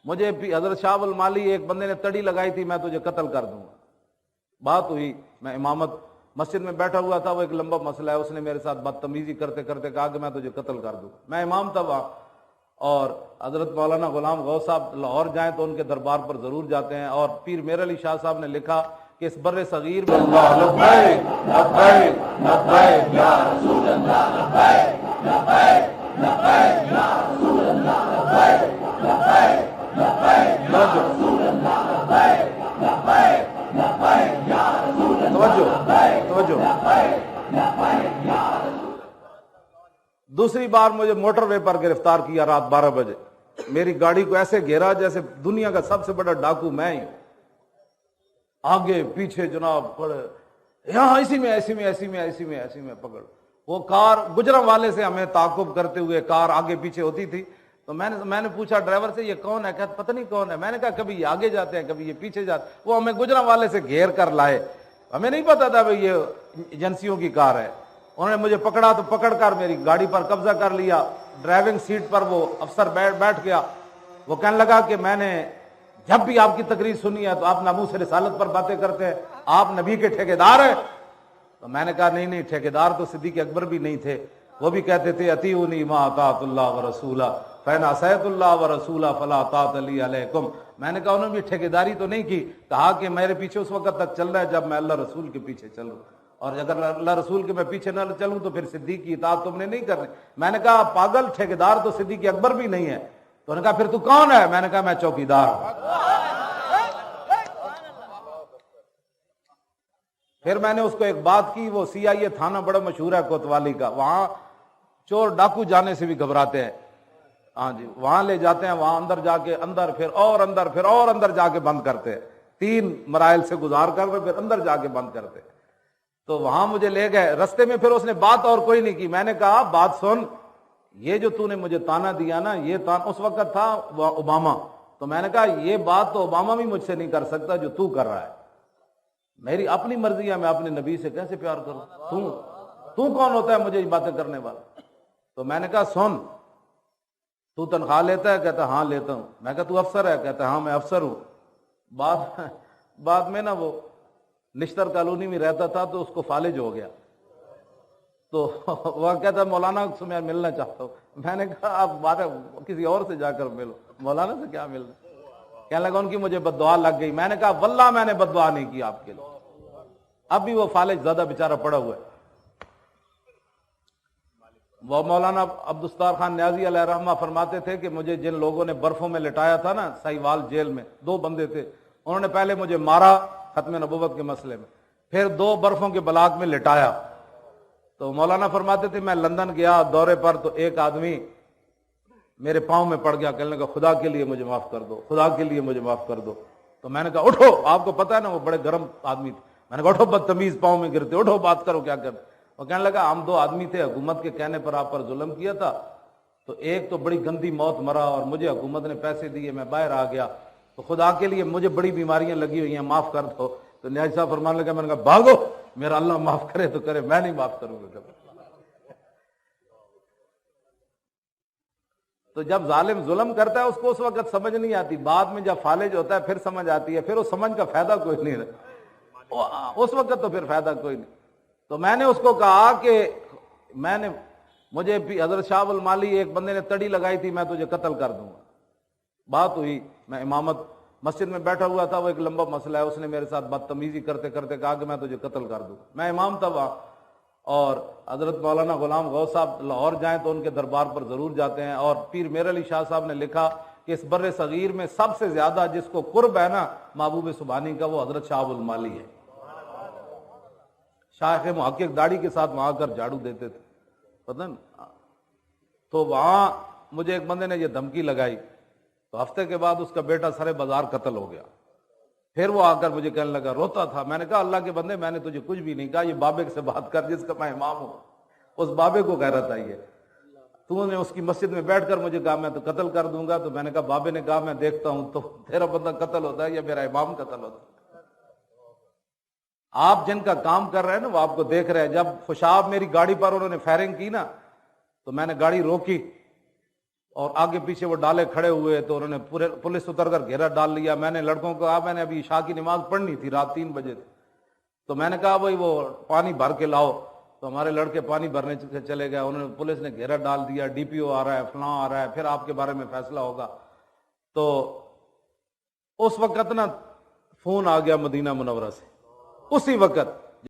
مجھے حضرت شاہ المالی ایک بندے نے تڑی لگائی تھی میں تجھے قتل کر دوں گا. بات ہوئی, میں امامت مسجد میں بیٹھا ہوا تھا, وہ ایک لمبا مسئلہ ہے, اس نے میرے ساتھ بدتمیزی کرتے کرتے کہا کہ میں تجھے قتل کر دوں. میں امام تھا وہاں, اور حضرت مولانا غلام غوث صاحب لاہور جائیں تو ان کے دربار پر ضرور جاتے ہیں, اور پیر میر علی شاہ صاحب نے لکھا کہ اس بر صغیر میں لبیک لبیک لبیک یا رسول اللہ لبیک لبیک لبیک یا رسول اللہ لبیک لبیک لبیک یا رسول اللہ لبیک لبیک لبیک یا رسول اللہ توجہ. دوسری بار مجھے موٹر وے پر گرفتار کیا رات 12 بجے. میری گاڑی کو ایسے گھیرا جیسے دنیا کا سب سے بڑا ڈاکو میں ہی ہوں, آگے پیچھے جناب پڑے, یہاں ایسی میں پکڑ. وہ کار گجران والے سے ہمیں تعاقب کرتے ہوئے کار آگے پیچھے ہوتی تھی, تو میں نے پوچھا ڈرائیور سے یہ کون ہے, کہتا پتہ نہیں کون ہے. میں نے کہا کبھی یہ آگے جاتے ہیں کبھی یہ پیچھے جاتے. وہ ہمیں گجران والے سے گھیر کر لائے, ہمیں نہیں پتا تھا بھئی یہ ایجنسیوں کی کار ہے. انہوں نے مجھے پکڑا تو پکڑ کر میری گاڑی پر قبضہ کر لیا. ڈرائیونگ سیٹ پر وہ افسر بیٹھ گیا. وہ کہنے لگا کہ میں نے جب بھی آپ کی تقریر سنی ہے تو آپ ناموس رسالت پر باتیں کرتے ہیں, آپ نبی کے ٹھیکیدار ہیں. تو میں نے کہا نہیں, ٹھیکیدار تو صدیق اکبر بھی نہیں تھے, وہ بھی کہتے تھے اطیعونی ما اطاعت اللہ ورسولہ فإن عصیت اللہ ورسولہ فلا طاعۃ لی علیکم. میں نے کہا انہوں نے بھی ٹھیکیداری تو نہیں کی, کہا کہ میرے پیچھے اس وقت تک چل رہا ہے جب میں اللہ رسول کے پیچھے چلوں, اور اگر اللہ رسول کے میں پیچھے نہ چلوں تو پھر صدیق کی اطاعت تم نے نہیں کرنی. میں نے کہا پاگل, ٹھیکیدار تو صدیق اکبر بھی نہیں ہے. تو انہوں نے کہا پھر تو کون ہے؟ میں نے کہا میں چوکیدار ہوں. پھر میں نے اس کو ایک بات کی, وہ CIA تھانہ بڑا مشہور ہے کوتوالی کا, وہاں چور ڈاکو جانے سے بھی گھبراتے ہیں. ہاں جی, وہاں لے جاتے ہیں, وہاں اندر جا کے اندر پھر اور اندر جا کے بند کرتے ہیں, 3 مراحل سے گزار کر پھر اندر جا کے بند کرتے ہیں. تو وہاں مجھے لے گئے, رستے میں پھر اس نے بات اور کوئی نہیں کی. میں نے کہا بات سن, یہ جو تو نے مجھے تانا دیا نا, یہ تانا اس وقت تھا اوباما. تو میں نے کہا یہ بات تو اوباما بھی مجھ سے نہیں کر سکتا جو تو کر رہا ہے. میری اپنی مرضی ہے, میں اپنے نبی سے کیسے پیار کروں, تو کون ہوتا ہے مجھے یہ باتیں کرنے والا. تو میں نے کہا سن, تو تنخواہ لیتا ہے؟ کہتا ہاں لیتا ہوں. میں کہا تو افسر ہے؟ کہتا ہاں میں افسر ہوں. بعد میں نا وہ نشتر کالونی میں رہتا تھا تو اس کو فالج ہو گیا, تو وہ کہتا مولانا سے میں ملنا چاہتا ہوں. میں نے کہا آپ بات کسی اور سے جا کر ملو, مولانا سے کیا ملنا. کہنے لگا ان کی مجھے بد دعا لگ گئی. میں نے کہا واللہ میں نے بد دعا نہیں کی آپ کے لیے, اب بھی وہ فالج زیادہ بیچارہ پڑا ہوا ہے. وہ مولانا عبدالستار خان نیازی علیہ رحمہ فرماتے تھے کہ مجھے جن لوگوں نے برفوں میں لٹایا تھا نا سہیوال جیل میں, 2 بندے تھے, انہوں نے پہلے مجھے مارا ختم نبوت کے مسئلے میں, پھر 2 برفوں کے بلاک میں لٹایا. تو مولانا فرماتے تھے میں لندن گیا دورے پر, تو ایک آدمی میرے پاؤں میں پڑ گیا, کہنے لگا خدا کے لیے مجھے معاف کر دو, خدا کے لیے مجھے معاف کر دو. تو میں نے کہا اٹھو, آپ کو پتا ہے نا وہ بڑے گرم آدمی تھے. میں نے کہا اٹھو بدتمیز, پاؤں میں گرتے, اٹھو بات کرو کیا کرتے. وہ کہنے لگا ہم 2 آدمی تھے, حکومت کے کہنے پر آپ پر ظلم کیا تھا, تو ایک تو بڑی گندی موت مرا اور مجھے حکومت نے پیسے دیے, میں باہر آ گیا, تو خدا کے لیے مجھے بڑی بیماریاں لگی ہوئی ہیں, معاف کر دو. تو نیاز صاحب فرمانے لگا, میں نے کہا بھاگو, میرا اللہ معاف کرے تو کرے, میں نہیں معاف کروں گا کبھی. تو جب ظالم ظلم کرتا ہے اس کو اس وقت سمجھ نہیں آتی, بعد میں جب فالج ہوتا ہے پھر سمجھ آتی ہے, پھر اس سمجھ کا فائدہ کوئی نہیں رہتا, اس وقت تو پھر فائدہ کوئی نہیں. تو میں نے اس کو کہا کہ مجھے حضرت شاہ المالی ایک بندے نے تڑی لگائی تھی, میں تجھے قتل کر دوں گا. بات ہوئی, میں امامت مسجد میں بیٹھا ہوا تھا, وہ ایک لمبا مسئلہ ہے, اس نے میرے ساتھ بدتمیزی کرتے کرتے کہا کہ میں تجھے قتل کر دوں. میں امام تھا وہاں, اور حضرت مولانا غلام غوث صاحب لاہور جائیں تو ان کے دربار پر ضرور جاتے ہیں, اور پیر میر علی شاہ صاحب نے لکھا کہ اس بر صغیر میں سب سے زیادہ جس کو قرب ہے نا محبوب سبحانی کا, وہ حضرت شاہ المالی ہے. شیخ محقق داڑھی کے ساتھ وہاں کر جھاڑو دیتے تھے, پتہ نا. تو وہاں مجھے ایک بندے نے یہ دھمکی لگائی, تو ہفتے کے بعد اس کا بیٹا سرے بازار قتل ہو گیا. پھر وہ آ کر مجھے کہنے لگا, روتا تھا. میں نے کہا اللہ کے بندے میں نے تجھے کچھ بھی نہیں کہا, یہ بابے سے بات کر جس کا میں امام ہوں, اس بابے کو غیرت آئی ہے. تو نے اس کی مسجد میں بیٹھ کر مجھے کہا میں تو قتل کر دوں گا. تو میں نے کہا بابے نے کہا میں دیکھتا ہوں تو تیرا بندہ قتل ہوتا ہے یا میرا امام قتل ہوتا ہے. آپ جن کا کام کر رہے ہیں نا وہ آپ کو دیکھ رہے ہیں. جب خوشاب میری گاڑی پر انہوں نے فائرنگ کی نا تو میں نے گاڑی روکی, اور آگے پیچھے وہ ڈالے کھڑے ہوئے تو انہوں نے پورے پولیس اتر کر گھیرا ڈال لیا. میں نے لڑکوں کو کہا, میں نے ابھی عشاء کی نماز پڑھنی تھی, رات 3 بجے تھے, تو میں نے کہا بھائی وہ پانی بھر کے لاؤ, تو ہمارے لڑکے پانی بھرنے چلے گئے. انہوں نے پولیس نے گھیرا ڈال دیا, ڈی پی او آ رہا ہے, فلاں آ رہا ہے, پھر آپ کے بارے میں فیصلہ ہوگا. تو اس وقت نا فون آ گیا مدینہ منورہ سے, اسی وقت